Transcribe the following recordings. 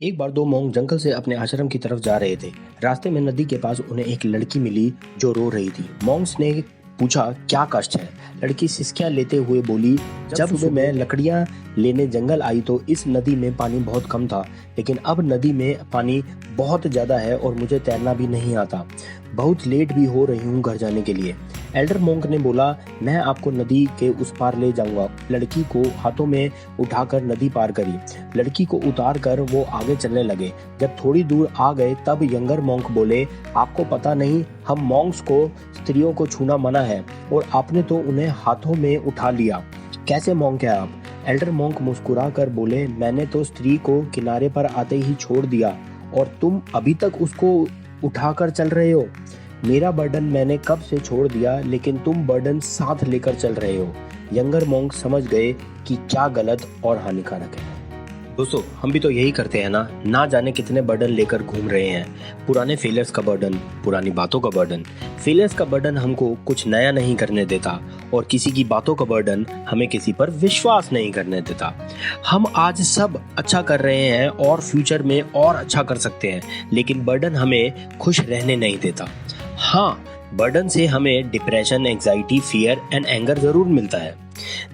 एक बार दो मॉन्क जंगल से अपने आश्रम की तरफ जा रहे थे। रास्ते में नदी के पास उन्हें एक लड़की मिली जो रो रही थी। मॉन्क्स ने पूछा, क्या कष्ट है? लड़की सिसकियां लेते हुए बोली, जब सुबह मैं लकड़ियां लेने जंगल आई तो इस नदी में पानी बहुत कम था, लेकिन अब नदी में पानी बहुत ज्यादा है और मुझे तैरना भी नहीं आता। बहुत लेट भी हो रही हूँ घर जाने के लिए। एल्डर मॉन्क ने बोला, मैं आपको नदी के उस पार ले जाऊंगा। लड़की को हाथों में उठाकर नदी पार करी। लड़की को उतार कर वो आगे चलने लगे। जब थोड़ी दूर आ गए तब यंगर मॉन्क बोले, आपको पता नहीं, हम मॉन्क्स को स्त्रियों को छूना मना है और आपने तो उन्हें हाथों में उठा लिया। कैसे मॉन्क है आप? एल्डर मॉन्क मुस्कुरा कर बोले, मैंने तो स्त्री को किनारे पर आते ही छोड़ दिया और तुम अभी तक उसको उठाकर चल रहे हो। मेरा बर्डन मैंने कब से छोड़ दिया, लेकिन तुम बर्डन साथ लेकर चल रहे हो। यंगर मॉन्क समझ गए कि क्या गलत और हानिकारक है। दोस्तों, हम भी तो यही करते हैं ना जाने कितने बर्डन लेकर घूम रहे हैं। पुराने फेलियर्स का बर्डन, पुरानी बातों का बर्डन। फेलियर्स का बर्डन हमको कुछ नया नहीं करने देता और किसी की बातों का बर्डन हमें किसी पर विश्वास नहीं करने देता। हम आज सब अच्छा कर रहे हैं और फ्यूचर में और अच्छा कर सकते हैं, लेकिन बर्डन हमें खुश रहने नहीं देता। हाँ, बर्डन से हमें depression, anxiety, fear and anger जरूर मिलता है।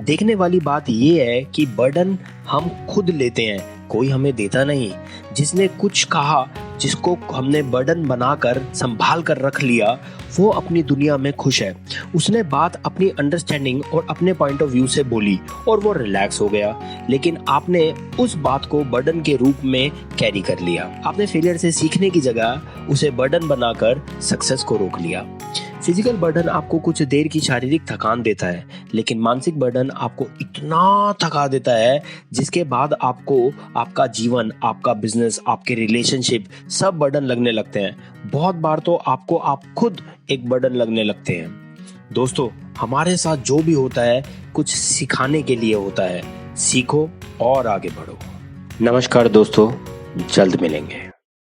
देखने वाली बात यह है कि बर्डन हम खुद लेते हैं, कोई हमें देता नहीं। जिसने कुछ कहा, जिसको हमने बर्डन बनाकर संभाल कर रख लिया, वो अपनी दुनिया में खुश है। उसने बात अपनी अंडरस्टैंडिंग और अपने पॉइंट ऑफ व्यू से बोली और वो रिलैक्स हो गया। लेकिन आपने उस बात को बर्डन के रूप में कैरी कर लिया। आपने फेलियर से सीखने की जगह उसे बर्डन बनाकर सक्सेस को रोक लिया। फिजिकल बर्डन आपको कुछ देर की शारीरिक थकान देता है, लेकिन मानसिक बर्डन आपको इतना थका देता है जिसके बाद आपको आपका जीवन, आपका बिजनेस, आपके रिलेशनशिप सब बर्डन लगने लगते हैं। बहुत बार तो आपको आप खुद एक बर्डन लगने लगते हैं। दोस्तों, हमारे साथ जो भी होता है कुछ सिखाने के लिए होता है। सीखो और आगे बढ़ो। नमस्कार दोस्तों, जल्द मिलेंगे।